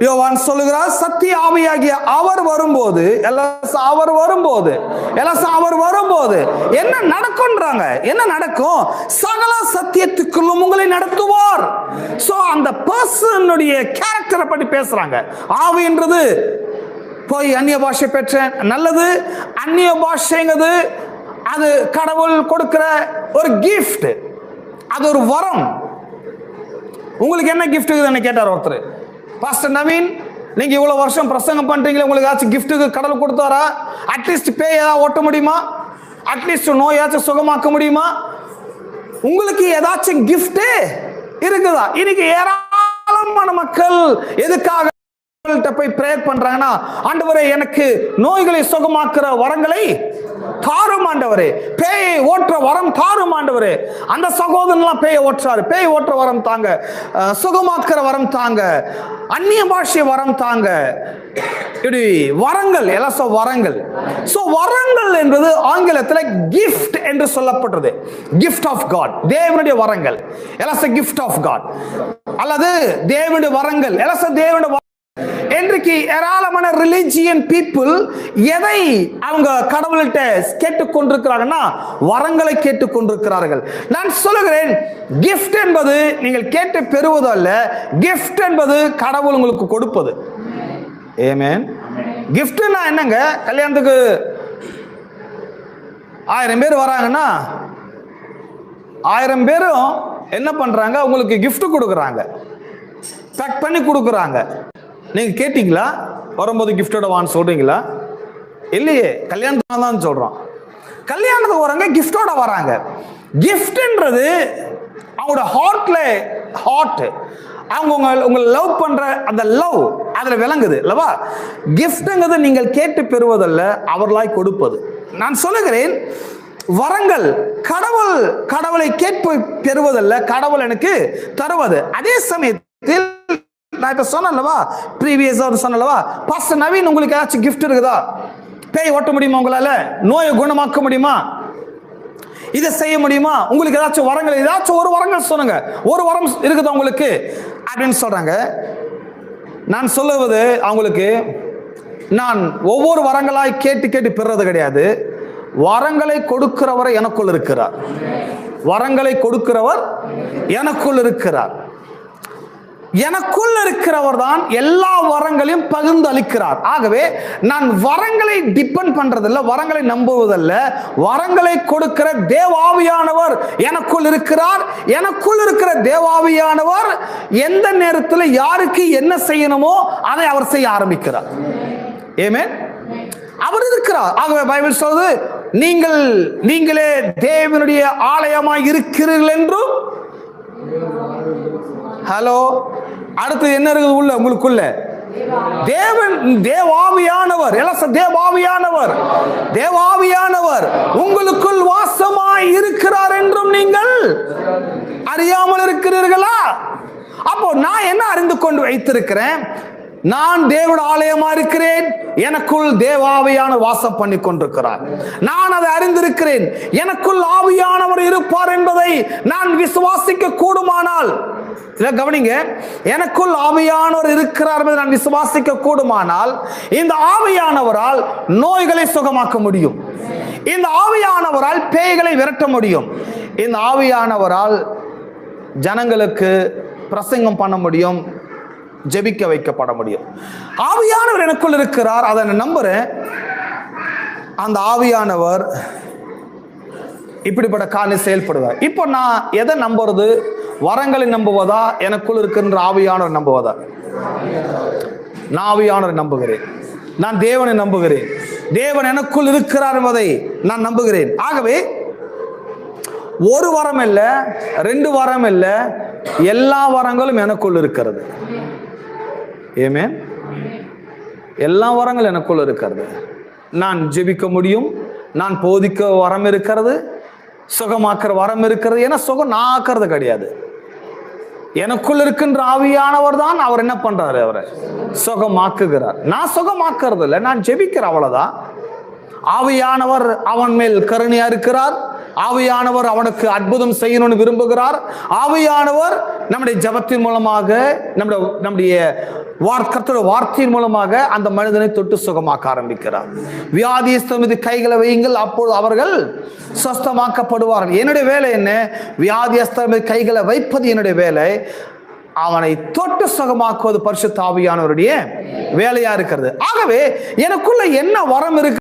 யோவான் சொல்லுகிறார், சத்திய ஆவியாகிய அவர் வரும்போது என்ன நடக்கும்ன்றாங்க. என்ன நடக்கும்? சகல சத்தியத்துக்குள்ளும் உங்களை நடத்துவார். சோ அந்த பர்சனுடைய கேரக்டரை பத்தி பேசுறாங்க. ஆவின்றது போய் அந்நிய பாஷை பெற்றேன், நல்லது. அந்நிய பாஷைங்கிறது அது கடவுள் கொடுக்கிற ஒரு கிஃப்ட், அது ஒரு வரம். உங்களுக்கு என்ன கிஃப்ட் இருக்குதுன்னு கேட்டார் ஒருத்தர். பாஸ்டர் நவீன், நீங்க இவ்வளவு வருஷம் பிரசங்கம் பண்றீங்களே, உங்களுக்கு ஏதாச்சும் கிஃப்ட்டுக்கு கடவுள் கொடுத்தாரா? அட்லீஸ்ட் பேய் ஏதாவது ஓட்ட முடியுமா? அட்லீஸ்ட் நோயாச்சும் சுகமாக்க முடியுமா? உங்களுக்கு ஏதாச்சும் கிஃப்ட் இருக்குதா? இன்னைக்கு ஏராளமான மக்கள் எதுக்காக போய் பிரேயர் பண்றாங்கன்னா, ஆண்டவரே எனக்கு நோய்களை சுகமாக்குற வரங்களை தாரும் ஆண்டவரே, பேயை ஓட்டுற வரம் தாரும் ஆண்டவரே. அந்த சகோதரன்லாம் பேயை ஓட்டுறாரு, பேய் ஓட்டுற வரம் தாங்க, சுகமாக்குற வரம் தாங்க, அந்நிய பாஷை வரம் தாங்க. இப்படி வரங்கள் எல்லாம் வரங்கள். சோ வரங்கள் என்பது ஆங்கிலத்தில் கிஃப்ட் என்று சொல்லப்பட்டது. கிஃப்ட் ஆஃப் காட், தேவனுடைய வரங்கள் எல்லாம் கிஃப்ட் ஆஃப் காட், அல்லது தேவனுடைய வரங்கள் எல்லாம் தேவனுடைய. இன்றைக்கு ஏராளமான ரிலிஜியன் பீப்புள் எதை அவங்க கடவுள்கிட்ட கேட்டுக்கொண்டிருக்கிறாங்கன்னா, வரங்களை கேட்டுக்கொண்டிருக்கிறார்கள். நான் சொல்லுகிறேன், கிஃப்ட் என்பது நீங்கள் கேட்டு பெறுவது அல்ல, கிஃப்ட் என்பது கடவுள் உங்களுக்கு கொடுப்பது. ஆமென். கிஃப்ட்னா என்னங்க? கல்யாணத்துக்கு 1000 பேர் வராங்கன்னா 1000 பேரும் என்ன பண்றாங்க? உங்களுக்கு கிஃப்ட் கொடுக்குறாங்க, பேக் பண்ணி கொடுக்குறாங்க. நீங்க கேட்டீங்களா? வரும்போது கிஃப்டோட வான்னு சொல்றீங்களா? இல்லையே, கல்யாணத்துக்கு தான் சொல்றோம். கல்யாணத்துக்கு வராங்க, கிஃப்டோட வராங்க. கிஃப்ட்ன்றது அவங்களோட ஹார்ட், அவங்க உங்களை லவ் பண்ற அந்த லவ் அதுல விளங்குது அல்லவா? கிஃப்ட்ங்கிறது நீங்கள் கேட்டு பெறுவதல்ல, அவர்களாய் கொடுப்பது. நான் சொல்லுகிறேன், வரங்கள் கடவுளை கேட்பு பெறுவதல்ல, கடவுள் எனக்கு தருவது. அதே சமயத்தில் நான் இப்ப சொன்னல்லவா, ப்ரீவியஸா சொன்னல்லவா, பாஸ்டர் நவீன் உங்களுக்கு ஏதாச்சும் கிஃப்ட் இருக்குதா? பேய் ஓட்ட முடியுமா? உங்களால நோயை குணமாக்க முடியுமா? இதை செய்ய முடியுமா? உங்களுக்கு ஏதாச்சும் வரங்கள், ஏதாச்சும் ஒரு வரங்கள் சொல்லுங்க. ஒரு வரம் இருக்குதா உங்களுக்கு அப்படின்னு சொல்றாங்க. நான் சொல்லுவது அவங்களுக்கு, நான் ஒவ்வொரு வரங்களாய் கேட்டு பெறுறது கிடையாது. வரங்களை கொடுக்கிறவர் எனக்குள் இருக்கிறார். வரங்களை கொடுக்கிறவர் எனக்குள் இருக்கிறார். எனக்குள் இருக்கிறவர் தான் எல்லா வரங்களையும் பகிர்ந்து அளிக்கிறார். ஆகவே நான் வரங்களை டிபெண்ட் பண்றதில்ல, வரங்களை நம்புவதல்ல, வரங்களை கொடுக்கிற தேவாவியானவர் எனக்குள் இருக்கிறார். எனக்குள் இருக்கிற தேவாவியானவர் எந்த நேரத்தில் யாருக்கு என்ன செய்யணுமோ அதை அவர் செய்ய ஆரம்பிக்கிறார். ஆமென். அவர் இருக்கிறார். ஆகவே பைபிள் சொல்லுது, நீங்களே தேவனுடைய ஆலயமாய் இருக்கிறீர்கள் என்றும். ஹலோ, அடுத்து என்ன இருக்குது உள்ள உங்களுக்குள்ள? தேவாவியானவர் உங்களுக்குள் வாசமாய் இருக்கிறார் என்றும் நீங்கள் அறியாமல் இருக்கிறீர்களா? அப்போ நான் என்ன அறிந்து கொண்டு வைத்திருக்கிறேன்? நான் தேவனுடைய ஆலயமா இருக்கிறேன், எனக்குள் தேவாவியான வாசம் பண்ணி கொண்டிருக்கிறார். நான் அதை அறிந்திருக்கிறேன். எனக்குள் ஆவியானவர் இருப்பார் என்பதை நான் விசுவாசிக்க கூடுமானால், கவனிங்க, எனக்குள் ஆவியானவர் இருக்கிறார் என்பதை நான் விசுவாசிக்க கூடுமானால், இந்த ஆவியானவரால் நோய்களை சுகமாக்க முடியும். இந்த ஆவியானவரால் பேய்களை விரட்ட முடியும். இந்த ஆவியானவரால் ஜனங்களுக்கு பிரசங்கம் பண்ண முடியும், ஜெபிக்க வைக்கப்பட முடியும். ஆவியானவர் எனக்குள் இருக்கிறார், அதை நான் நம்புறேன். அந்த ஆவியானவர் இப்படிப்பட்ட காரியம் செயல்படுவார். இப்போ நான் எதை நம்புறது? வரங்களை நம்புவதா, எனக்குள் இருக்கின்ற ஆவியானவர் நம்புவதா? நான் ஆவியானவரை நம்புகிறேன். நான் தேவனை நம்புகிறேன். தேவன் எனக்குள் இருக்கிறார் என்பதை நான் நம்புகிறேன். ஆகவே ஒரு வரம் இல்லை, 2 வரம் இல்லை, எல்லா வரங்களும் எனக்குள் இருக்கிறது. ஆமென். எல்லா வரங்களும் எனக்குள் இருக்கிறது. நான் ஜெபிக்க முடியும், நான் போதிக்க வரம் இருக்கிறது, சுகமாக்குற வரம் இருக்கிறது. ஏன்னா சுகம் நான் ஆக்குறது கிடையாது, எனக்குள் இருக்கின்ற ஆவியானவர் தான் அவர் என்ன பண்றாரு, அவரை சுகமாக்குகிறார். நான் சுகமாக்குறது இல்லை, நான் ஜெபிக்கிறேன், அவ்வளவுதான். ஆவியானவர் அவன் மேல் கருணையா இருக்கிறார், ஆவியானவர் அவனுக்கு அற்புதம் செய்யணும்னு விரும்புகிறார். ஆவியானவர் நம்முடைய ஜெபத்தின் மூலமாக, நம்முடைய கர்த்தருடைய வார்த்தையின் மூலமாக அந்த மனிதனை தொட்டு சுகமாக்க ஆரம்பிக்கிறார். வியாதியஸ்தர் மீது கைகளை வையுங்கள், அப்பொழுது அவர்கள் சுஸ்தமாக்கப்படுவார்கள். என்னுடைய வேலை என்ன? வியாதியஸ்தர் மீது கைகளை வைப்பது என்னுடைய வேலை. அவனை தொட்டு சுகமாக்குவது பரிசுத்த ஆவியானவருடைய வேலையா இருக்கிறது. ஆகவே எனக்குள்ள என்ன வரம் இருக்கு